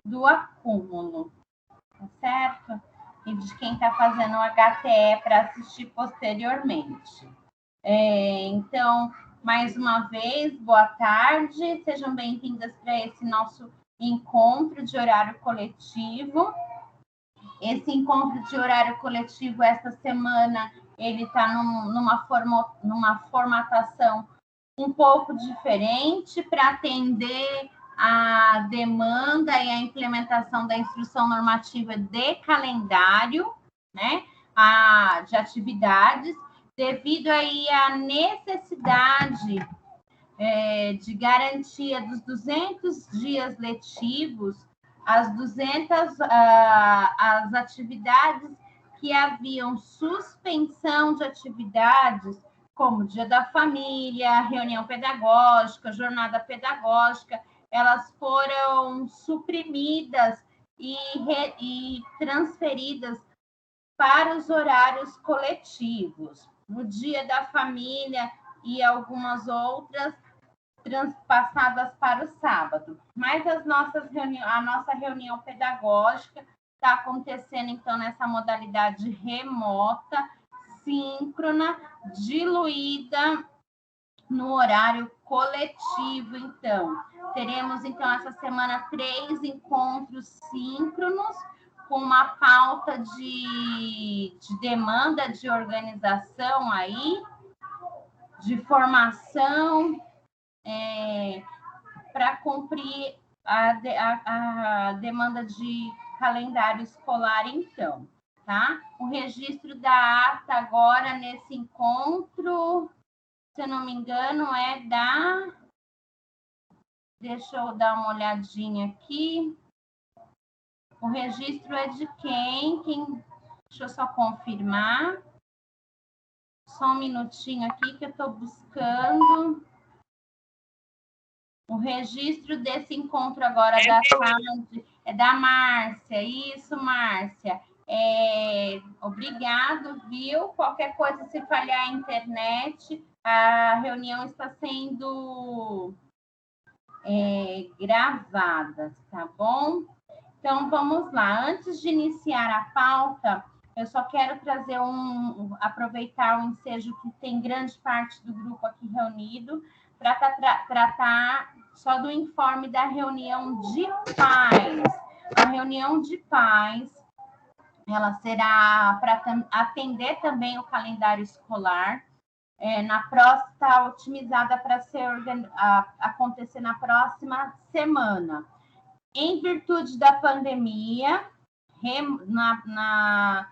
do acúmulo, tá certo? E de quem está fazendo o HTE para assistir posteriormente. Então, mais uma vez, boa tarde, sejam bem-vindas para esse nosso encontro de horário coletivo. Esse encontro de horário coletivo, esta semana, ele está numa formatação um pouco diferente para atender a demanda e a implementação da instrução normativa de calendário, né, de atividades, devido aí à necessidade de garantia dos 200 dias letivos, as 200 as atividades que haviam suspensão de atividades, como Dia da Família, reunião pedagógica, jornada pedagógica, elas foram suprimidas e transferidas para os horários coletivos. No Dia da Família e algumas outras transpassadas para o sábado. Mas a nossa reunião pedagógica está acontecendo, então, nessa modalidade remota, síncrona, diluída no horário coletivo, então. Teremos, então, essa semana 3 encontros síncronos, com uma pauta de demanda de organização aí, de formação, para cumprir a demanda de calendário escolar, então, tá? O registro da ata agora nesse encontro, se eu não me engano, é da... Deixa eu dar uma olhadinha aqui. O registro é de quem? Deixa eu só confirmar. Só um minutinho aqui que eu estou buscando. O registro desse encontro agora da tarde é da Márcia. Isso, Márcia. Obrigado, viu? Qualquer coisa, se falhar a internet, a reunião está sendo gravada, tá bom? Então, vamos lá. Antes de iniciar a pauta, eu só quero trazer aproveitar o ensejo que tem grande parte do grupo aqui reunido, para tratar só do informe da reunião de pais. A reunião de pais, ela será para atender também o calendário escolar, está otimizada para acontecer na próxima semana. Em virtude da pandemia, na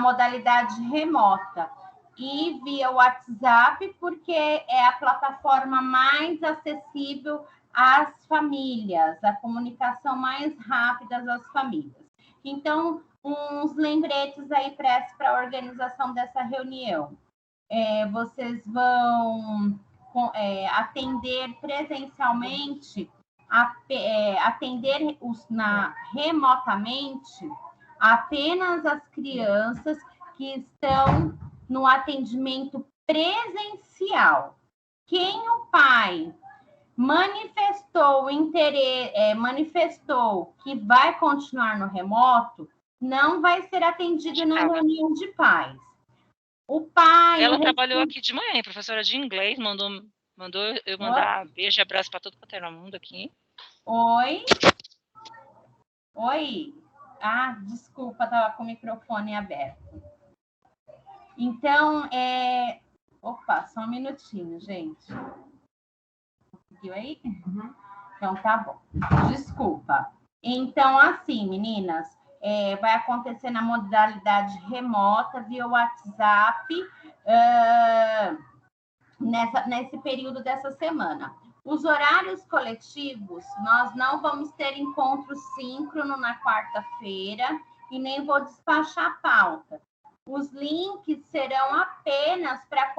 modalidade remota e via WhatsApp, porque é a plataforma mais acessível às famílias, a comunicação mais rápida às famílias. Então, uns lembretes aí para a organização dessa reunião. Vocês vão atender presencialmente, atender remotamente apenas as crianças que estão no atendimento presencial. Quem o pai manifestou que vai continuar no remoto, não vai ser atendido na reunião de pais. O pai... Ela trabalhou aqui de manhã, professora de inglês, mandou eu mandar beijo e abraço para todo o mundo aqui. Oi? Desculpa, estava com o microfone aberto. Então, Opa, só um minutinho, gente. Conseguiu aí? Uhum. Então, tá bom. Desculpa. Então, assim, meninas, vai acontecer na modalidade remota, via WhatsApp, nesse período dessa semana. Os horários coletivos, nós não vamos ter encontro síncrono na quarta-feira e nem vou despachar a pauta. Os links serão apenas para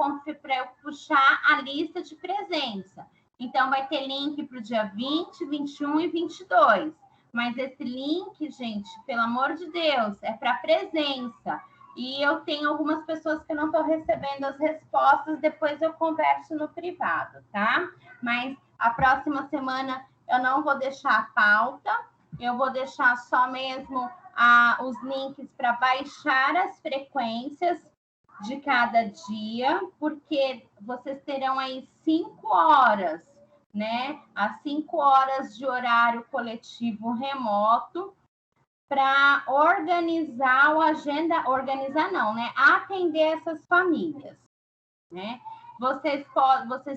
eu puxar a lista de presença. Então, vai ter link para o dia 20, 21 e 22. Mas esse link, gente, pelo amor de Deus, é para presença. E eu tenho algumas pessoas que não estou recebendo as respostas, depois eu converso no privado, tá? Mas a próxima semana eu não vou deixar a pauta, eu vou deixar só mesmo os links para baixar as frequências de cada dia, porque vocês terão aí 5 horas, né? As 5 horas de horário coletivo remoto para organizar organizar não, né? Atender essas famílias, né? Vocês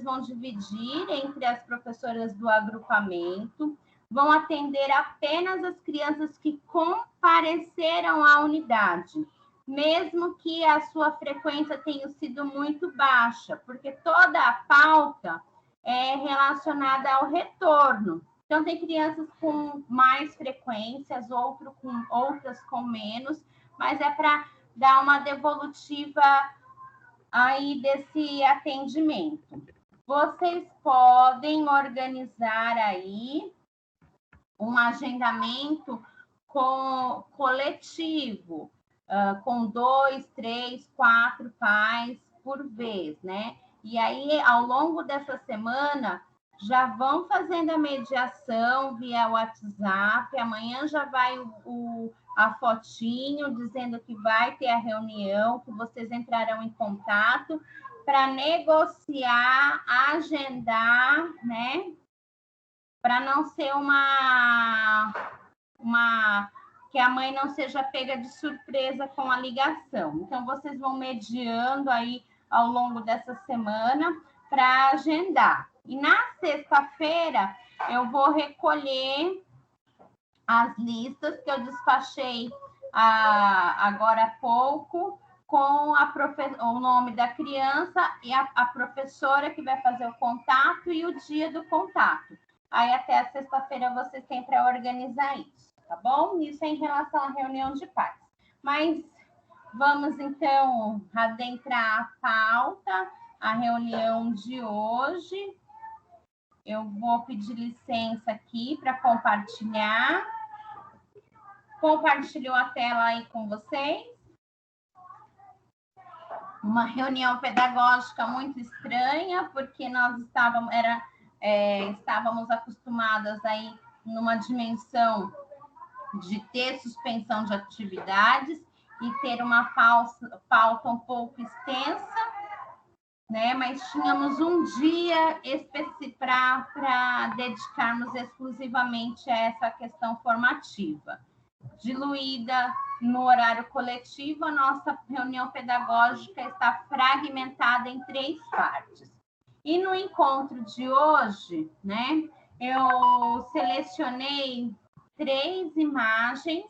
vão dividir entre as professoras do agrupamento, vão atender apenas as crianças que compareceram à unidade, mesmo que a sua frequência tenha sido muito baixa, porque toda a pauta é relacionada ao retorno. Então, tem crianças com mais frequências, outras com menos, mas é para dar uma devolutiva aí desse atendimento. Vocês podem organizar aí um agendamento coletivo, com 2, 3, 4 pais por vez, né? E aí, ao longo dessa semana, já vão fazendo a mediação via WhatsApp. Amanhã já vai a fotinho dizendo que vai ter a reunião, que vocês entrarão em contato para negociar, agendar, né? Para não ser que a mãe não seja pega de surpresa com a ligação. Então, vocês vão mediando aí ao longo dessa semana para agendar. E na sexta-feira, eu vou recolher as listas que eu despachei agora há pouco, com o nome da criança e a professora que vai fazer o contato e o dia do contato. Aí até a sexta-feira vocês têm para organizar isso, tá bom? Isso é em relação à reunião de pais. Mas vamos então adentrar a pauta, a reunião de hoje. Eu vou pedir licença aqui para compartilhar. Compartilhou a tela aí com vocês. Uma reunião pedagógica muito estranha, porque nós estávamos acostumadas aí numa dimensão de ter suspensão de atividades e ter uma pauta um pouco extensa, né? Mas tínhamos um dia para dedicarmos exclusivamente a essa questão formativa. Diluída no horário coletivo, a nossa reunião pedagógica está fragmentada em 3 partes. E no encontro de hoje, né, eu selecionei 3 imagens,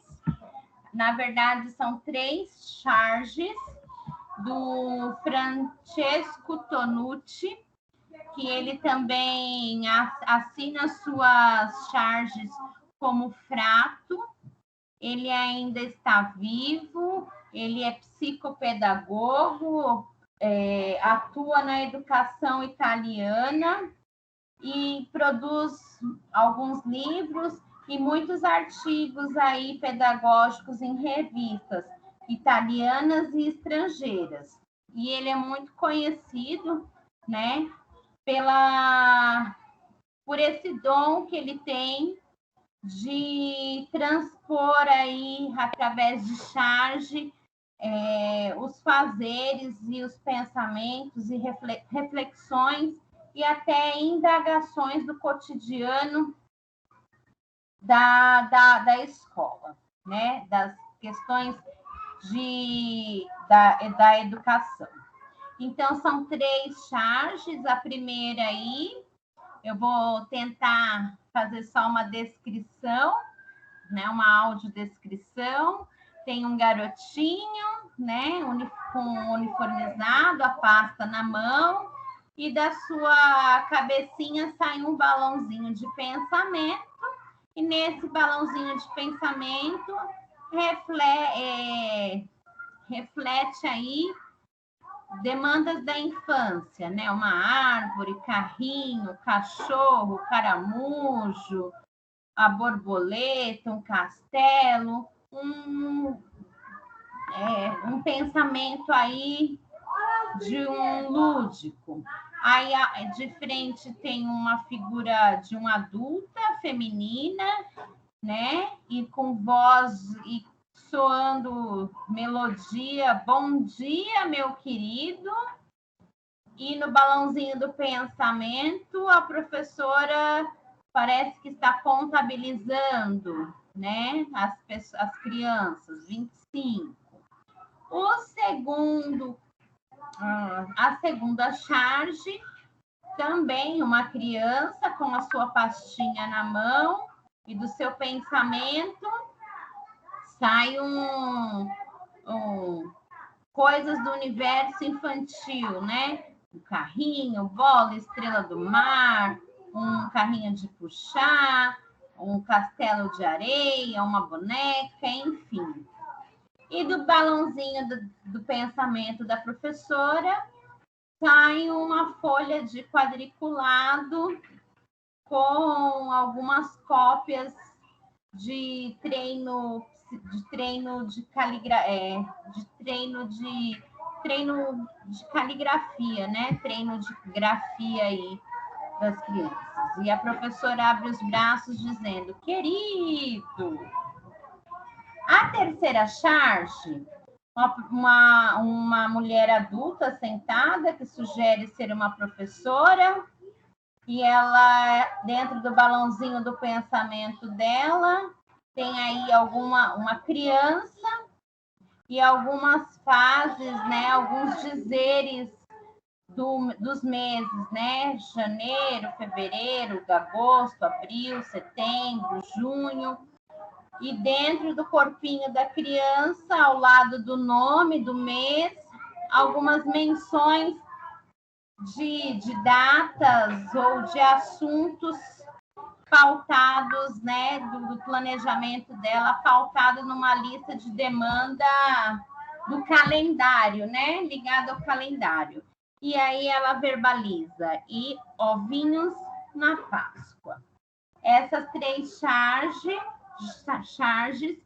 na verdade são 3 charges do Francesco Tonucci, que ele também assina suas charges como Frato. Ele ainda está vivo, ele é psicopedagogo, atua na educação italiana e produz alguns livros e muitos artigos aí pedagógicos em revistas italianas e estrangeiras. E ele é muito conhecido, né, por esse dom que ele tem de transpor aí, através de charge, os fazeres e os pensamentos e reflexões e até indagações do cotidiano da escola, né? Das questões da educação. Então, são 3 charges. A primeira aí, eu vou tentar fazer só uma descrição, né? Uma audiodescrição. Tem um garotinho, né? Uniformizado, a pasta na mão, e da sua cabecinha sai um balãozinho de pensamento, e nesse balãozinho de pensamento reflete aí demandas da infância, né? Uma árvore, carrinho, cachorro, caramujo, a borboleta, um castelo, um pensamento aí de um lúdico. Aí de frente tem uma figura de uma adulta feminina né? E com voz e soando melodia, bom dia, meu querido. E no balãozinho do pensamento, a professora parece que está contabilizando, né? As crianças, 25. A segunda charge, também uma criança com a sua pastinha na mão e do seu pensamento sai coisas do universo infantil, né? Um carrinho, bola, estrela do mar, um carrinho de puxar, um castelo de areia, uma boneca, enfim. E do balãozinho do pensamento da professora sai uma folha de quadriculado com algumas cópias de treino de caligrafia, né? Treino de grafia aí das crianças. E a professora abre os braços dizendo: querido. A terceira charge, uma mulher adulta sentada que sugere ser uma professora, e ela, dentro do balãozinho do pensamento dela, tem aí uma criança e algumas fases, né, alguns dizeres dos meses, né? Janeiro, fevereiro, agosto, abril, setembro, junho. E dentro do corpinho da criança, ao lado do nome do mês, algumas menções de datas ou de assuntos pautados, né, do planejamento dela, pautado numa lista de demanda do calendário, né, ligado ao calendário. E aí ela verbaliza: e ovinhos na Páscoa. Essas 3 charges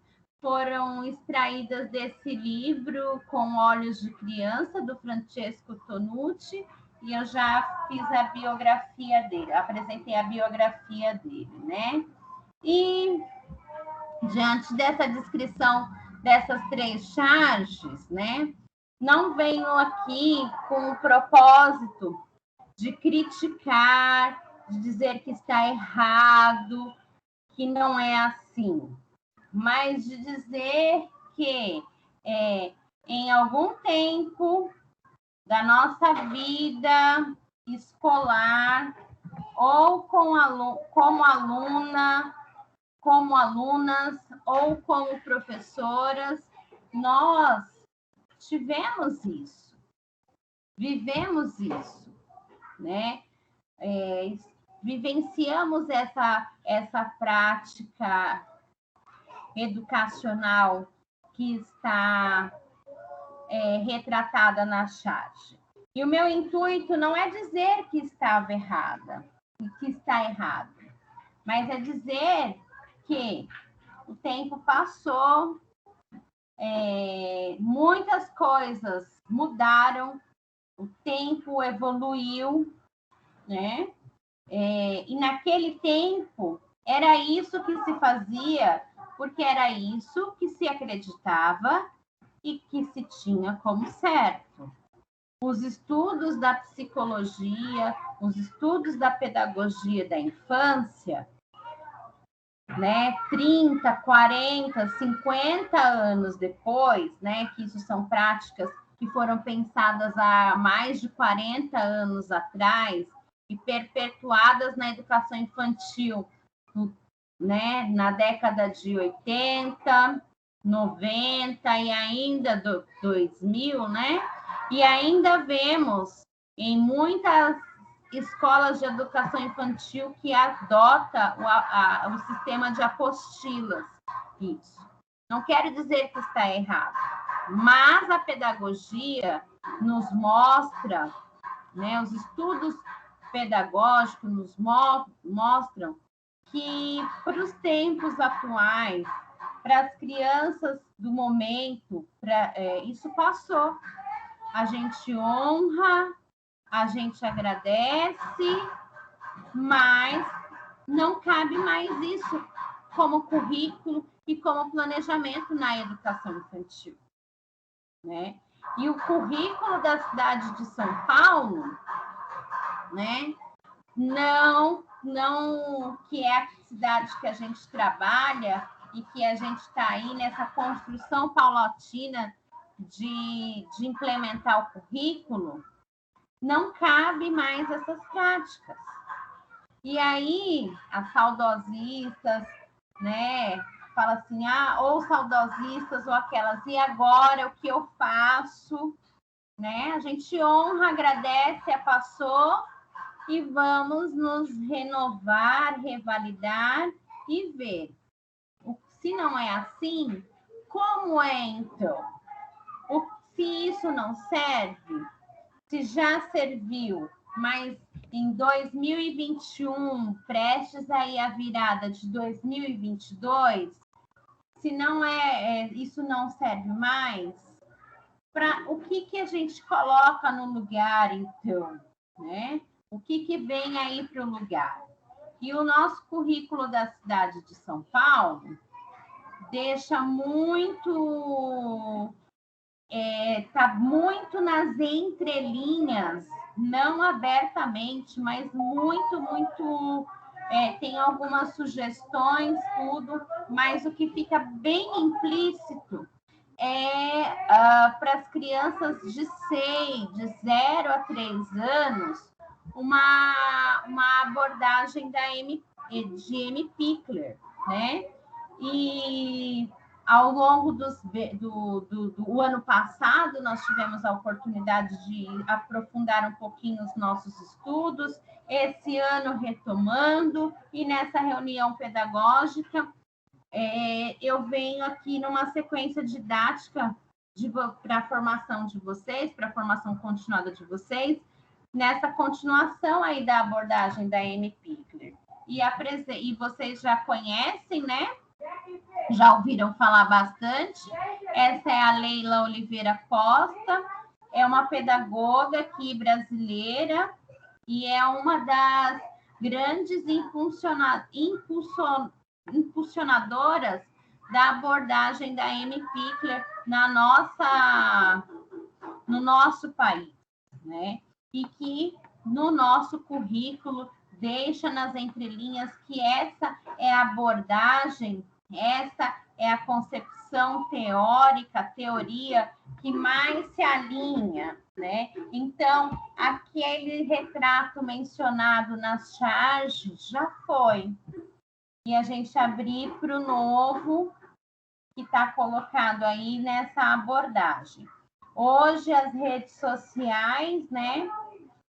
foram extraídas desse livro Com Olhos de Criança, do Francesco Tonucci, e eu já fiz a biografia dele, apresentei a biografia dele, né? E diante dessa descrição dessas 3 charges, né? Não venho aqui com o propósito de criticar, de dizer que está errado, que não é assim, mas de dizer que em algum tempo da nossa vida escolar, ou como aluna, como alunas, ou como professoras, nós tivemos isso, vivemos isso, né? Vivenciamos essa prática educacional que está retratada na charge. E o meu intuito não é dizer que estava errada, que está errado, mas é dizer que o tempo passou, muitas coisas mudaram, o tempo evoluiu, né? E naquele tempo era isso que se fazia, porque era isso que se acreditava e que se tinha como certo. Os estudos da psicologia, os estudos da pedagogia da infância, né, 30, 40, 50 anos depois, né, que isso são práticas que foram pensadas há mais de 40 anos atrás e perpetuadas na educação infantil, né, na década de 80, 90 e ainda 2000, né? E ainda vemos em muitas escolas de educação infantil que adota o sistema de apostilas. Isso. Não quero dizer que está errado, mas a pedagogia nos mostra, né, os estudos pedagógicos nos mostram que para os tempos atuais, para as crianças do momento, isso passou. A gente honra, a gente agradece, mas não cabe mais isso. como currículo e como planejamento na educação infantil, né? E o currículo da cidade de São Paulo, né? Não, que é a cidade que a gente trabalha e que a gente está aí nessa construção paulatina de implementar o currículo, não cabe mais essas práticas. E aí, as saudosistas, né, fala assim, ou saudosistas, ou aquelas, e agora o que eu faço? Né? A gente honra, agradece, passou, e vamos nos renovar, revalidar e ver. Se não é assim, como é então? Se isso não serve, se já serviu, mas em 2021, prestes aí a virada de 2022, se não isso não serve mais, o que a gente coloca no lugar, então, né? O que vem aí para o lugar? E o nosso currículo da cidade de São Paulo deixa muito... tá muito nas entrelinhas, não abertamente, mas muito... tem algumas sugestões, tudo, mas o que fica bem implícito para as crianças de 0 a 3 anos, uma abordagem de M. Pickler, né? E ao longo do ano passado, nós tivemos a oportunidade de aprofundar um pouquinho os nossos estudos, esse ano retomando, e nessa reunião pedagógica, eu venho aqui numa sequência didática para a formação de vocês, para a formação continuada de vocês, nessa continuação aí da abordagem da M. Pickler. E vocês já conhecem, né? Já ouviram falar bastante. Essa é a Leila Oliveira Costa, é uma pedagoga aqui brasileira e é uma das grandes impulsionadoras da abordagem da M. Pickler no nosso país, né? E que no nosso currículo deixa nas entrelinhas que essa é a abordagem, essa é a concepção teórica, teoria que mais se alinha, né? Então, aquele retrato mencionado nas charges já foi. E a gente abrir para o novo que está colocado aí nessa abordagem. Hoje, as redes sociais, né,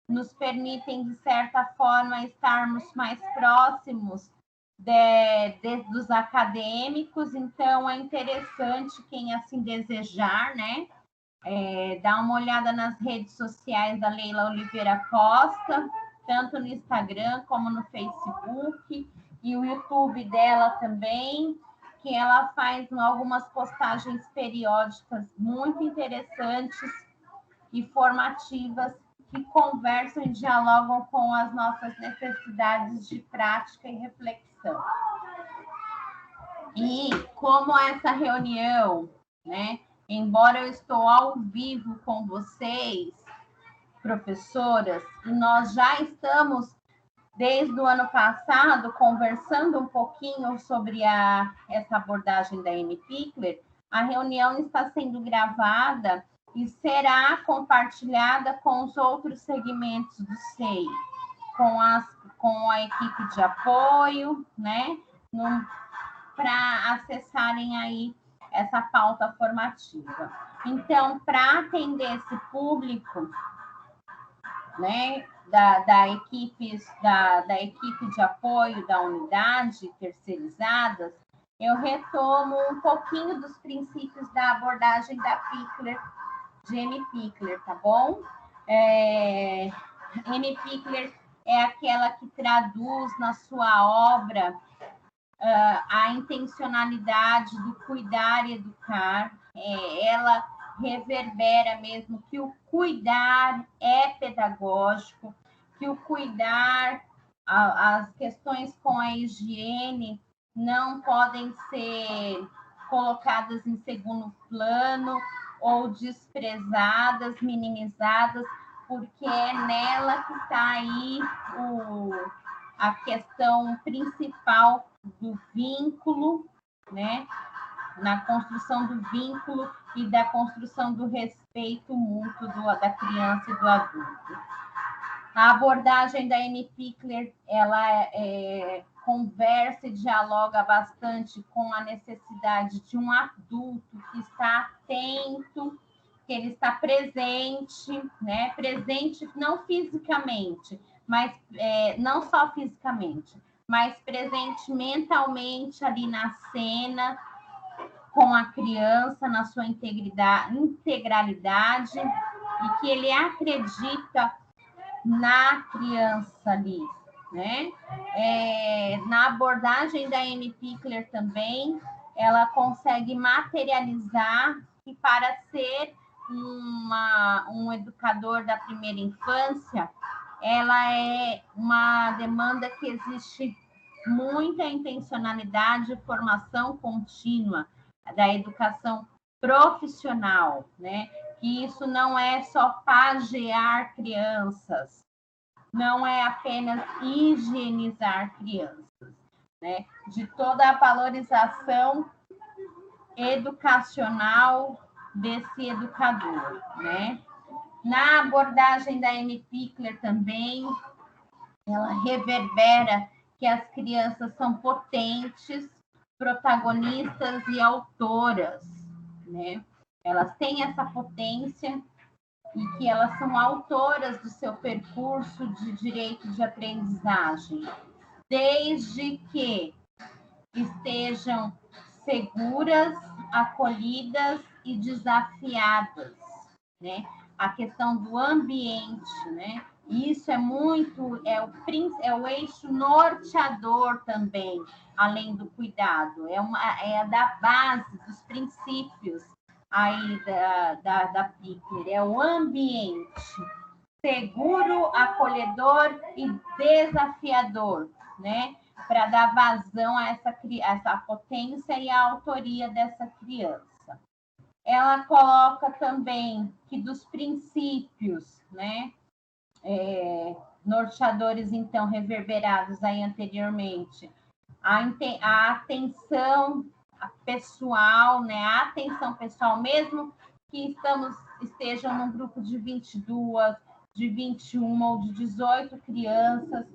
nos permitem, de certa forma, estarmos mais próximos dos acadêmicos, então é interessante quem assim desejar, né, dar uma olhada nas redes sociais da Leila Oliveira Costa, tanto no Instagram como no Facebook, e o YouTube dela também, que ela faz algumas postagens periódicas muito interessantes e formativas, que conversam e dialogam com as nossas necessidades de prática e reflexão. E como essa reunião, né, embora eu estou ao vivo com vocês, professoras, e nós já estamos, desde o ano passado, conversando um pouquinho sobre essa abordagem da M. Pickler, a reunião está sendo gravada e será compartilhada com os outros segmentos do SEI, com a equipe de apoio, né, para acessarem aí essa pauta formativa. Então, para atender esse público, né, da equipe de apoio da unidade terceirizadas, eu retomo um pouquinho dos princípios da abordagem da Pickler, de M. Pickler, tá bom? M. Pickler é aquela que traduz na sua obra a intencionalidade do cuidar e educar. Ela reverbera mesmo que o cuidar é pedagógico, que o cuidar, as questões com a higiene não podem ser colocadas em segundo plano ou desprezadas, minimizadas, porque é nela que está aí a questão principal do vínculo, né? Na construção do vínculo e da construção do respeito mútuo da criança e do adulto. A abordagem da Annie Pickler, ela conversa e dialoga bastante com a necessidade de um adulto que está atento, que ele está presente, né? Presente não fisicamente, mas não só fisicamente, mas presente mentalmente ali na cena, com a criança na sua integralidade, e que ele acredita na criança ali, né? Na abordagem da Annie Pickler também, ela consegue materializar que para ser um educador da primeira infância, ela é uma demanda que existe muita intencionalidade e formação contínua da educação profissional, né? Que isso não é só pajear crianças, não é apenas higienizar crianças, né? De toda a valorização educacional desse educador, né? Na abordagem da Annie Pickler também, ela reverbera que as crianças são potentes, protagonistas e autoras, né? Elas têm essa potência e que elas são autoras do seu percurso de direito de aprendizagem, desde que estejam seguras, acolhidas e desafiadas, né? A questão do ambiente, né? Isso é muito, é o eixo norteador também, além do cuidado, é da base dos princípios aí da Pickler, é o ambiente seguro, acolhedor e desafiador, né? Para dar vazão a essa potência e a autoria dessa criança. Ela coloca também que dos princípios, né? Norteadores, então, reverberados aí anteriormente, a atenção pessoal, né? A atenção pessoal, mesmo que estejam num grupo de 22, de 21 ou de 18 crianças,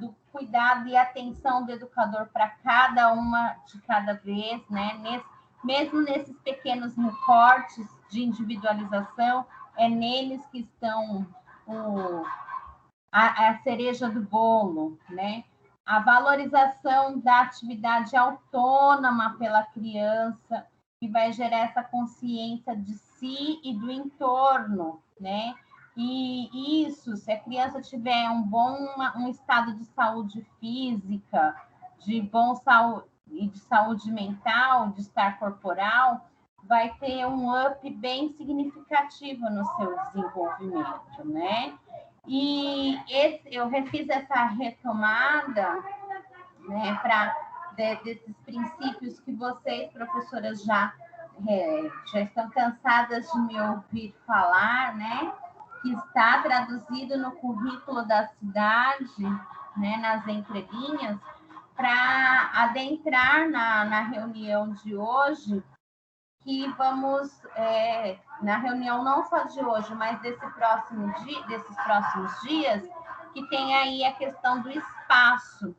do cuidado e atenção do educador para cada uma de cada vez, né? Mesmo nesses pequenos recortes de individualização, é neles que estão a cereja do bolo, né? A valorização da atividade autônoma pela criança, que vai gerar essa consciência de si e do entorno, né? E isso, se a criança tiver um estado de saúde física, de saúde mental, de estar corporal, vai ter um up bem significativo no seu desenvolvimento, né? E eu refiz essa retomada, né, desses princípios que vocês, professoras, já estão cansadas de me ouvir falar, né? Que está traduzido no currículo da cidade, né, nas entrelinhas, para adentrar na reunião de hoje, que vamos, na reunião não só de hoje, mas desses próximos dias, que tem aí a questão do espaço,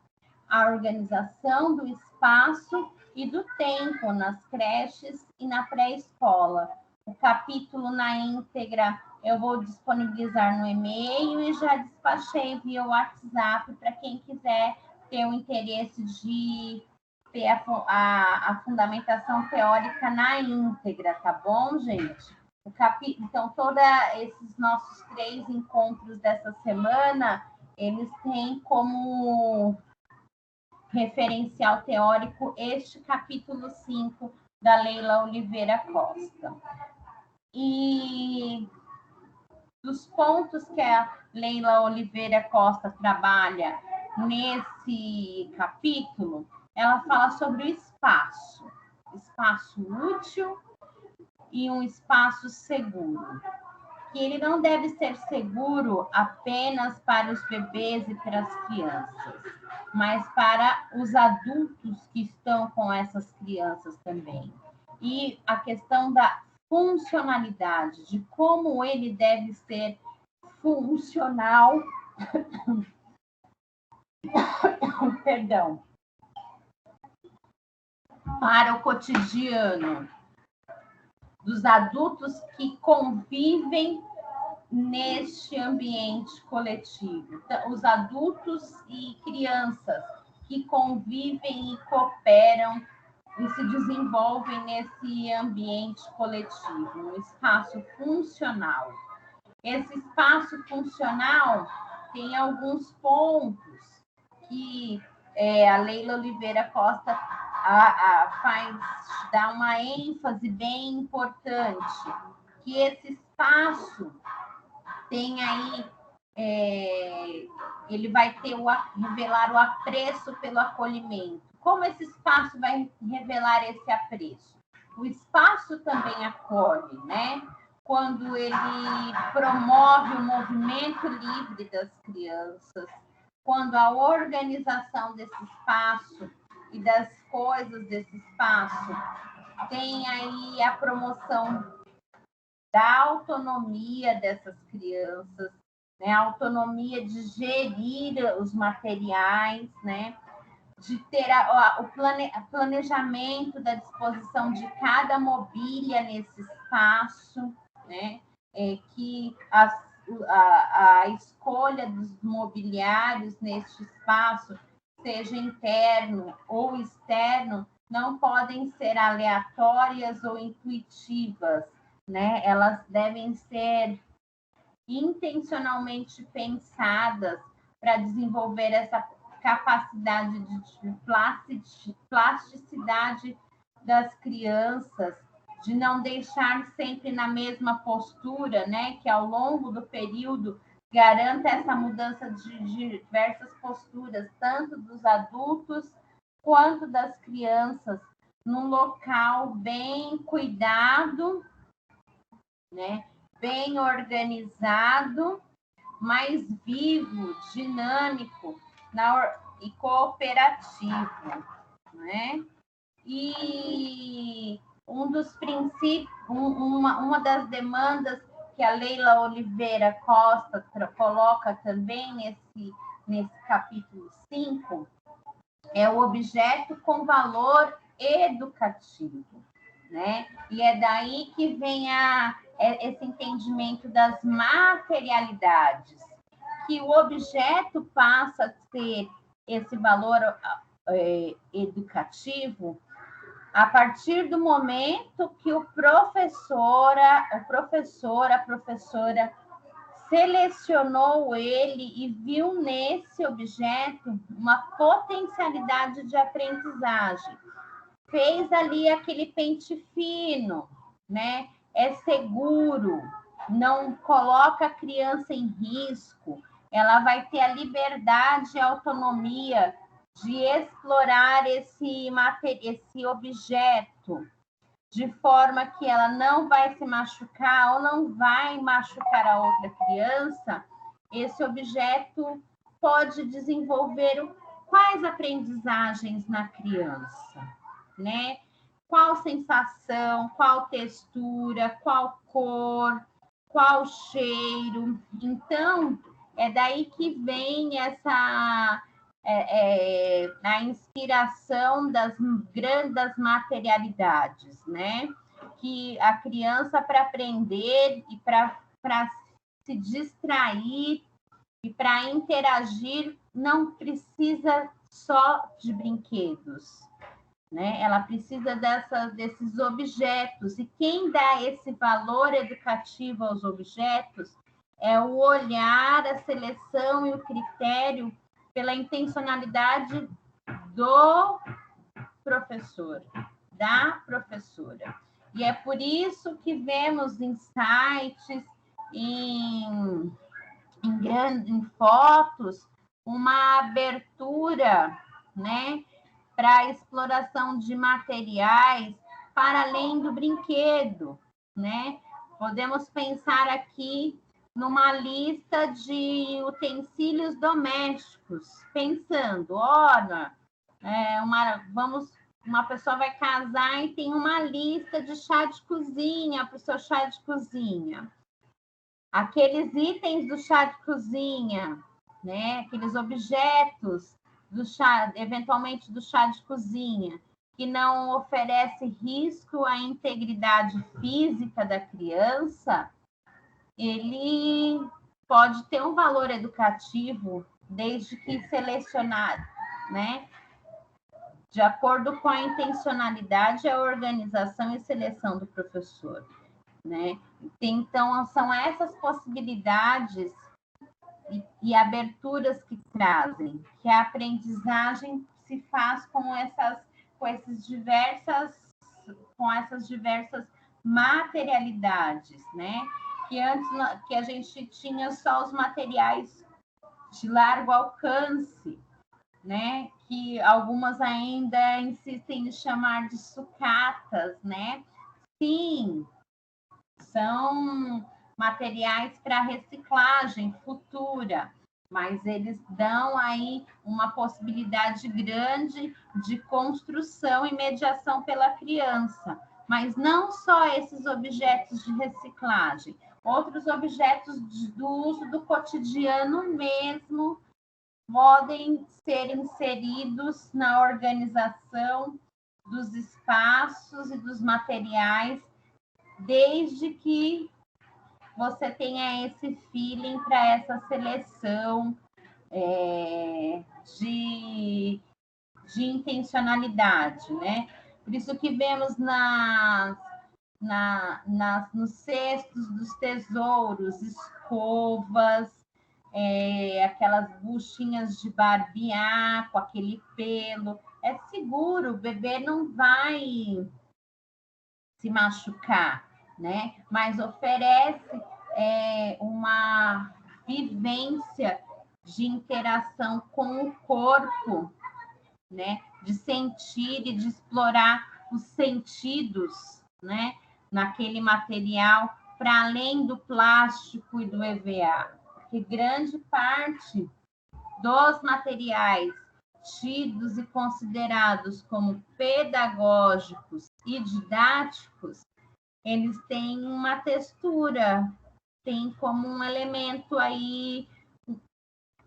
a organização do espaço e do tempo nas creches e na pré-escola. O capítulo na íntegra eu vou disponibilizar no e-mail e já despachei via WhatsApp para quem quiser ter o interesse de ter a fundamentação teórica na íntegra, tá bom, gente? Então, todos esses nossos 3 encontros dessa semana, eles têm como referencial teórico este capítulo 5 da Leila Oliveira Costa. E dos pontos que a Leila Oliveira Costa trabalha nesse capítulo, ela fala sobre o espaço útil e um espaço seguro. Que ele não deve ser seguro apenas para os bebês e para as crianças, mas para os adultos que estão com essas crianças também. E a questão da funcionalidade, de como ele deve ser funcional, perdão, para o cotidiano dos adultos que convivem neste ambiente coletivo. Então, os adultos e crianças que convivem e cooperam e se desenvolvem nesse ambiente coletivo, um espaço funcional. Esse espaço funcional tem alguns pontos que a Leila Oliveira Costa dá uma ênfase bem importante, que esse espaço tem aí, ele vai ter revelar o apreço pelo acolhimento. Como esse espaço vai revelar esse apreço? O espaço também acolhe, né? Quando ele promove o movimento livre das crianças, quando a organização desse espaço e das coisas desse espaço tem aí a promoção da autonomia dessas crianças, né? A autonomia de gerir os materiais, né? De ter o planejamento da disposição de cada mobília nesse espaço, né? Que a escolha dos mobiliários neste espaço, seja interno ou externo, não podem ser aleatórias ou intuitivas, né? Elas devem ser intencionalmente pensadas para desenvolver essa capacidade de plasticidade das crianças, de não deixar sempre na mesma postura, né? Que ao longo do período garanta essa mudança de diversas posturas, tanto dos adultos quanto das crianças, num local bem cuidado, né? Bem organizado, mais vivo, dinâmico e cooperativo, né? E um dos princípios, uma das demandas que a Leila Oliveira Costa coloca também nesse capítulo 5 é o objeto com valor educativo, né? E é daí que vem esse entendimento das materialidades, que o objeto passa a ter esse valor educativo a partir do momento que a professora selecionou ele e viu nesse objeto uma potencialidade de aprendizagem. Fez ali aquele pente fino, né? É seguro, não coloca a criança em risco, ela vai ter a liberdade e a autonomia de explorar esse objeto, de forma que ela não vai se machucar ou não vai machucar a outra criança. Esse objeto pode desenvolver quais aprendizagens na criança, né? Qual sensação, qual textura, qual cor, qual cheiro. Então, é daí que vem essa a inspiração das grandes materialidades, né? Que a criança, para aprender e para se distrair e para interagir, não precisa só de brinquedos, né? Ela precisa desses objetos. E quem dá esse valor educativo aos objetos é o olhar, a seleção e o critério pela intencionalidade do professor, da professora. E é por isso que vemos em sites, em fotos, uma abertura, né, para a exploração de materiais para além do brinquedo, né? Podemos pensar aqui numa lista de utensílios domésticos, pensando, olha, uma pessoa vai casar e tem uma lista de chá de cozinha para o seu chá de cozinha. Aqueles itens do chá de cozinha, né? Aqueles objetos do chá, eventualmente do chá de cozinha, que não oferece risco à integridade física da criança, ele pode ter um valor educativo, desde que selecionado, né? De acordo com a intencionalidade, a organização e seleção do professor, né? Então, são essas possibilidades e aberturas que trazem, que a aprendizagem se faz com essas diversas materialidades, né? Que antes que a gente tinha só os materiais de largo alcance, né? Que algumas ainda insistem em chamar de sucatas, né? Sim, são materiais para reciclagem futura, mas eles dão aí uma possibilidade grande de construção e mediação pela criança. Mas não só esses objetos de reciclagem, outros objetos do uso do cotidiano mesmo podem ser inseridos na organização dos espaços e dos materiais, desde que você tenha esse feeling para essa seleção de intencionalidade, né? Por isso que vemos nos cestos dos tesouros, escovas, aquelas buchinhas de barbear com aquele pelo. É seguro, o bebê não vai se machucar, né? Mas oferece uma vivência de interação com o corpo, né? De sentir e de explorar os sentidos, né? Naquele material, para além do plástico e do EVA. Porque grande parte dos materiais tidos e considerados como pedagógicos e didáticos, eles têm uma textura, tem como um elemento aí,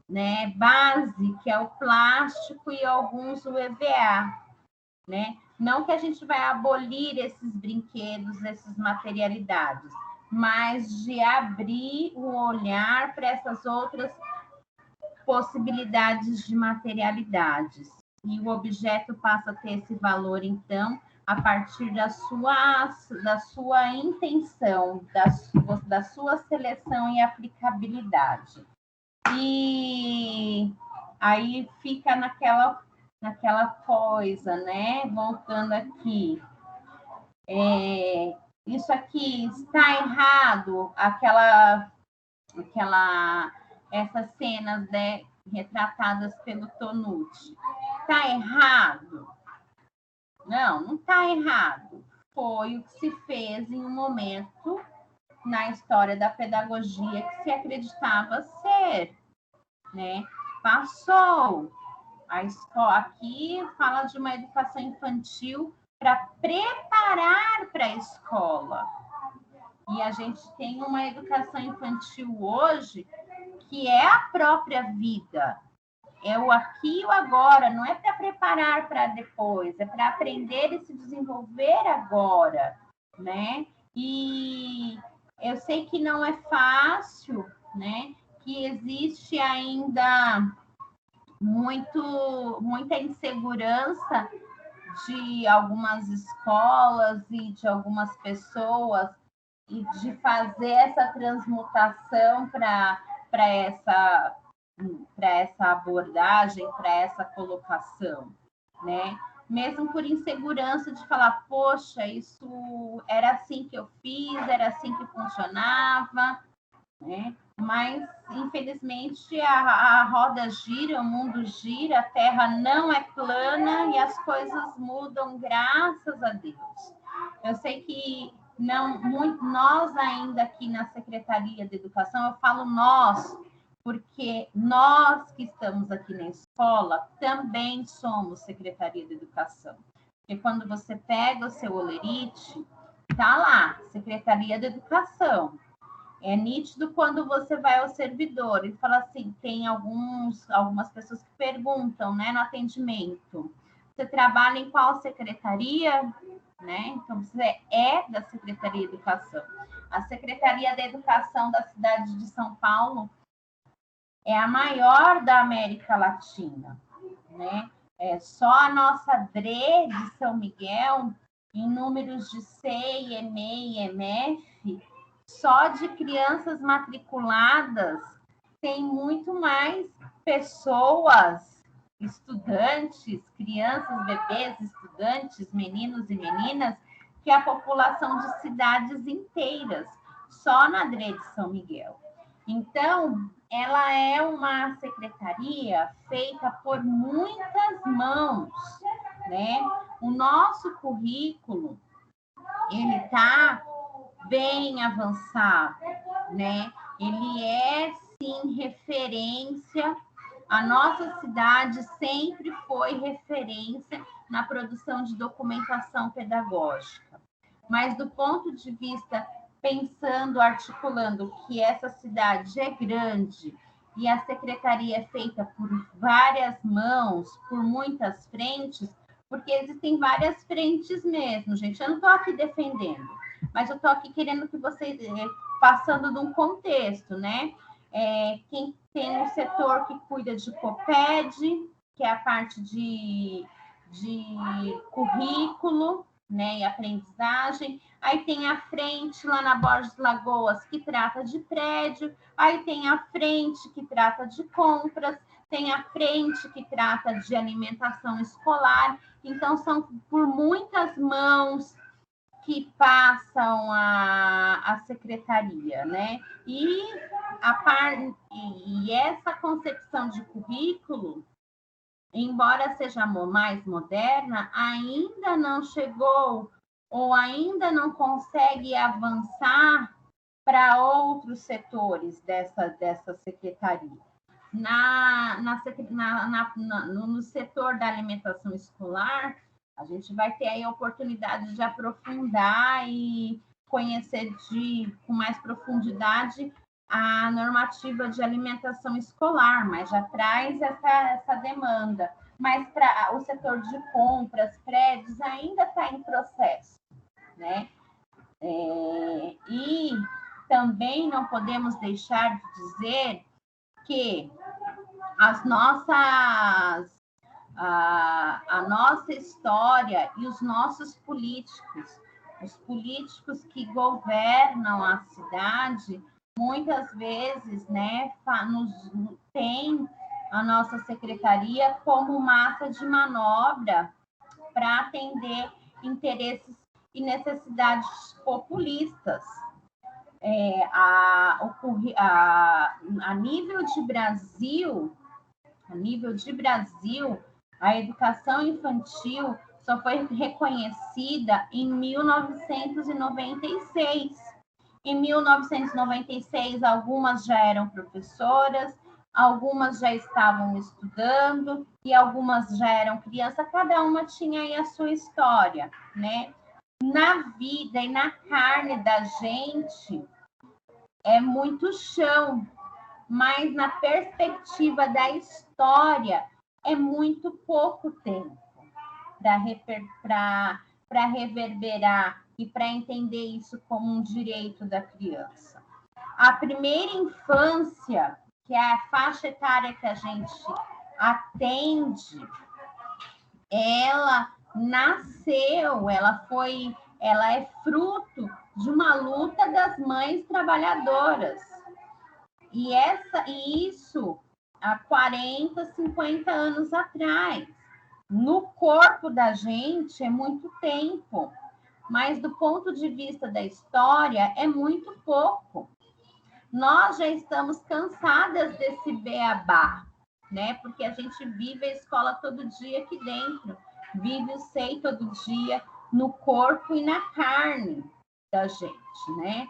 né, base, que é o plástico e alguns o EVA, né? Não que a gente vai abolir esses brinquedos, essas materialidades, mas de abrir o olhar para essas outras possibilidades de materialidades. E o objeto passa a ter esse valor, então, a partir da sua intenção, da sua seleção e aplicabilidade. E aí fica naquela coisa, né? Voltando aqui. Isso aqui está errado, essas cenas, né, retratadas pelo Tonucci. Está errado? Não está errado. Foi o que se fez em um momento na história da pedagogia que se acreditava ser, né? Passou. A escola aqui fala de uma educação infantil para preparar para a escola. E a gente tem uma educação infantil hoje que é a própria vida. É o aqui e o agora, não é para preparar para depois, é para aprender e se desenvolver agora, né? E eu sei que não é fácil, né? Que existe ainda muita insegurança de algumas escolas e de algumas pessoas e de fazer essa transmutação para essa abordagem, para essa colocação, né? Mesmo por insegurança de falar, poxa, isso era assim que eu fiz, era assim que funcionava, né? mas infelizmente a roda gira, o mundo gira, a Terra não é plana e as coisas mudam, graças a Deus. Eu sei que nós ainda aqui na Secretaria de Educação, eu falo nós, porque nós que estamos aqui na escola também somos Secretaria de Educação. Porque quando você pega o seu olerite, tá lá, Secretaria de Educação. É nítido quando você vai ao servidor e fala assim, tem algumas pessoas que perguntam, né, no atendimento, você trabalha em qual secretaria? Né? Então, você é da Secretaria de Educação. A Secretaria de Educação da cidade de São Paulo é a maior da América Latina, né? Só a nossa DRE de São Miguel, em números de CEI, EMEI e EMF, só de crianças matriculadas, tem muito mais pessoas, estudantes, crianças, bebês, estudantes, meninos e meninas, que a população de cidades inteiras, só na DRE de São Miguel. Então, ela é uma secretaria feita por muitas mãos, né? O nosso currículo, ele está bem avançado, né? Ele é, sim, referência. A nossa cidade sempre foi referência na produção de documentação pedagógica. Mas, do ponto de vista, pensando, articulando que essa cidade é grande e a secretaria é feita por várias mãos, por muitas frentes, porque existem várias frentes mesmo, gente. Eu não estou aqui defendendo, mas eu estou aqui querendo que vocês, passando de um contexto, né? Quem tem o setor que cuida de COPED, que é a parte de currículo, né, e aprendizagem. Aí tem a frente lá na Borges Lagoas, que trata de prédio. Aí tem a frente que trata de compras. Tem a frente que trata de alimentação escolar. Então, são por muitas mãos que passam a secretaria, né? E essa concepção de currículo, embora seja mais moderna, ainda não chegou ou ainda não consegue avançar para outros setores dessa secretaria. No setor da alimentação escolar, a gente vai ter aí a oportunidade de aprofundar e conhecer com mais profundidade a normativa de alimentação escolar, mas já traz essa demanda. Mas para o setor de compras, prédios, ainda está em processo, né? E também não podemos deixar de dizer que a nossa história e os nossos políticos, os políticos que governam a cidade, muitas vezes, né, tem a nossa secretaria como massa de manobra para atender interesses e necessidades populistas. A nível de Brasil, a educação infantil só foi reconhecida em 1996. Em 1996, algumas já eram professoras, algumas já estavam estudando e algumas já eram crianças. Cada uma tinha aí a sua história, né? Na vida e na carne da gente é muito chão, mas na perspectiva da história é muito pouco tempo para reverberar e para entender isso como um direito da criança. A primeira infância, que é a faixa etária que a gente atende, ela nasceu, ela é fruto de uma luta das mães trabalhadoras. E isso há 40, 50 anos atrás. No corpo da gente é muito tempo, mas do ponto de vista da história é muito pouco. nós já estamos cansadas desse beabá, né? Porque a gente vive a escola todo dia aqui dentro, vive o SEI todo dia no corpo e na carne da gente, né?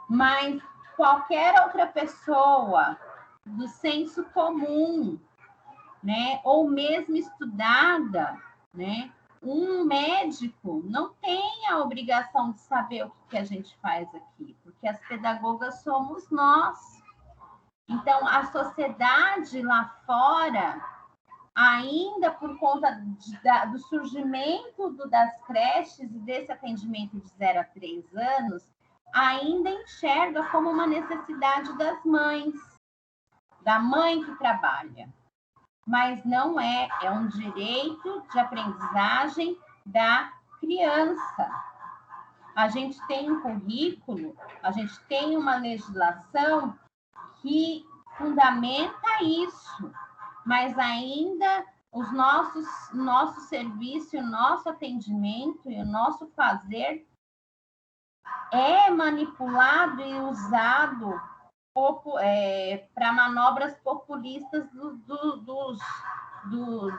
Mas qualquer outra pessoa do senso comum, né? Ou mesmo estudada, né? Um médico não tem a obrigação de saber o que a gente faz aqui, porque as pedagogas somos nós. Então, a sociedade lá fora, ainda por conta do surgimento das creches e desse atendimento de 0 a 3 anos, ainda enxerga como uma necessidade das mães, da mãe que trabalha. Mas não é, é um direito de aprendizagem da criança. A gente tem um currículo, a gente tem uma legislação que fundamenta isso, mas ainda nosso serviço, o nosso atendimento e o nosso fazer é manipulado e usado para manobras populistas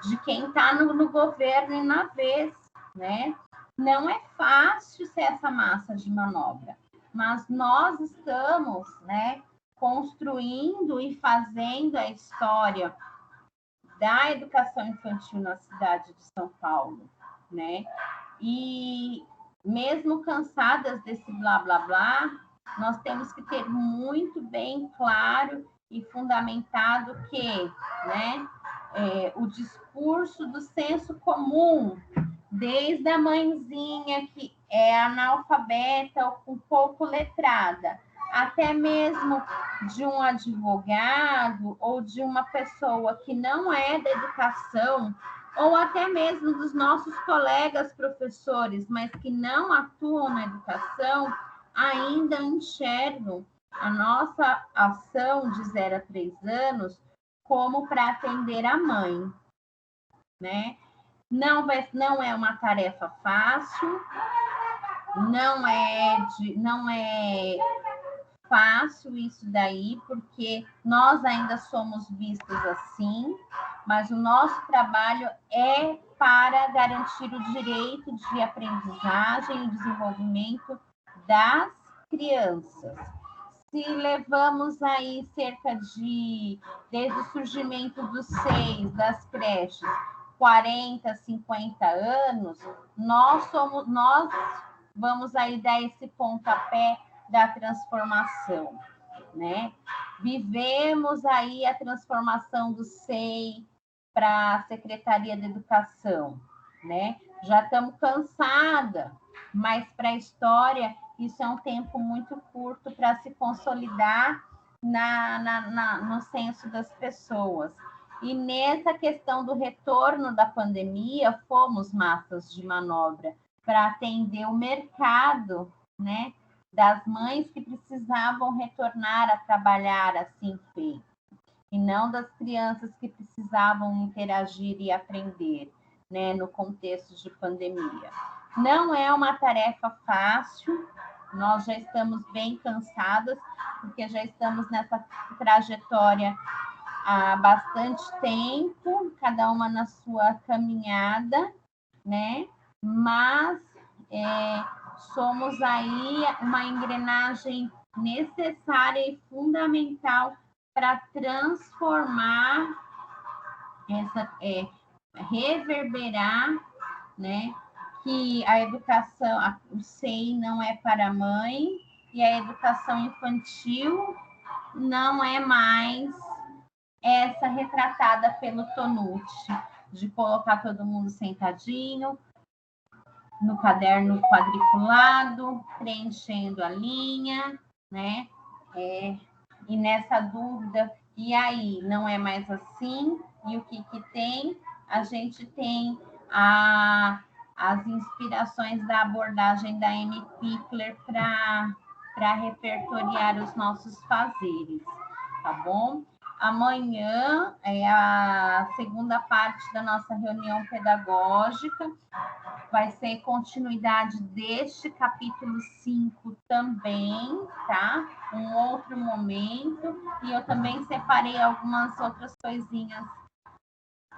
de quem está no governo e na vez, né? Não é fácil ser essa massa de manobra, mas nós estamos, né, construindo e fazendo a história da educação infantil na cidade de São Paulo, né? E mesmo cansadas desse blá blá blá, nós temos que ter muito bem claro e fundamentado que, né, o discurso do senso comum, desde a mãezinha que é analfabeta ou um pouco letrada, até mesmo de um advogado ou de uma pessoa que não é da educação, ou até mesmo dos nossos colegas professores, mas que não atuam na educação, ainda enxergam a nossa ação de 0 a 3 anos como para atender a mãe, né? Não é uma tarefa fácil, não é fácil isso daí, porque nós ainda somos vistos assim, mas o nosso trabalho é para garantir o direito de aprendizagem e desenvolvimento das crianças. Se levamos aí desde o surgimento dos SEIs, das creches, 40, 50 anos, nós vamos aí dar esse pontapé da transformação, né? Vivemos aí a transformação do SEI para a Secretaria de Educação, né? Já estamos cansadas, mas para a história isso é um tempo muito curto para se consolidar no senso das pessoas. E nessa questão do retorno da pandemia, fomos massas de manobra para atender o mercado, né, das mães que precisavam retornar a trabalhar assim feito, e não das crianças que precisavam interagir e aprender, né, no contexto de pandemia. Não é uma tarefa fácil, nós já estamos bem cansadas, porque já estamos nessa trajetória há bastante tempo, cada uma na sua caminhada, né? Mas somos aí uma engrenagem necessária e fundamental para transformar reverberar, né? Que a educação, o SEI não é para a mãe e a educação infantil não é mais essa retratada pelo Tonucci, de colocar todo mundo sentadinho, no caderno quadriculado, preenchendo a linha, né? E nessa dúvida, e aí, não é mais assim? E o que tem? A gente tem as inspirações da abordagem da Amy Pickler para repertoriar os nossos fazeres, tá bom? Amanhã é a segunda parte da nossa reunião pedagógica. Vai ser continuidade deste capítulo 5 também, tá? Um outro momento. E eu também separei algumas outras coisinhas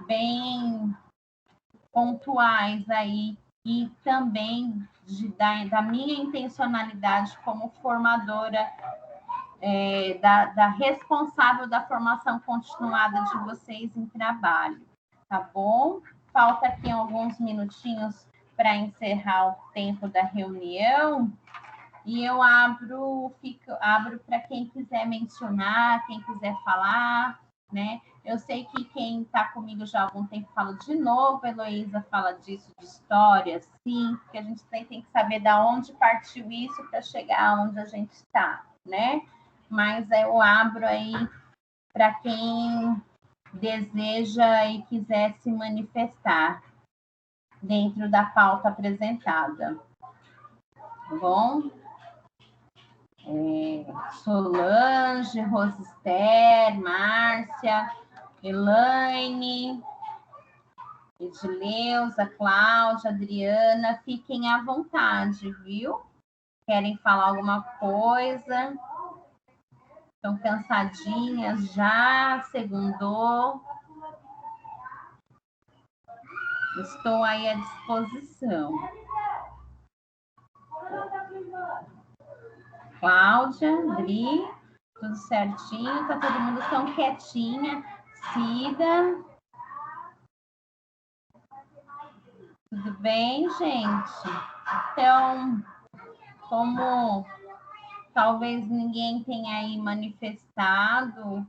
bem pontuais aí. E também da minha intencionalidade como formadora, da responsável da formação continuada de vocês em trabalho, tá bom? Falta aqui alguns minutinhos para encerrar o tempo da reunião e eu abro para quem quiser mencionar, quem quiser falar, né? Eu sei que quem está comigo já há algum tempo fala de novo, a Heloísa fala disso, de história, sim, porque a gente tem que saber de onde partiu isso para chegar onde a gente está, né? Mas eu abro aí para quem deseja e quiser se manifestar dentro da pauta apresentada. Tá bom? Solange, Rosister, Márcia, Elaine, Edileuza, Cláudia, Adriana, fiquem à vontade, viu? Querem falar alguma coisa? Estão cansadinhas já? Segundou? Estou aí à disposição. Cláudia, Adri, tudo certinho? Tá todo mundo tão quietinha? Cida? Tudo bem, gente? Então, como talvez ninguém tenha aí manifestado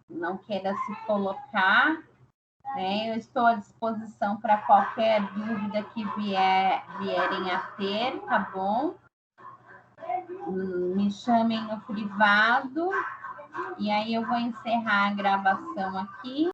não queira se colocar, né? Eu estou à disposição para qualquer dúvida que vierem a ter, tá bom? Me chamem no privado e aí eu vou encerrar a gravação aqui.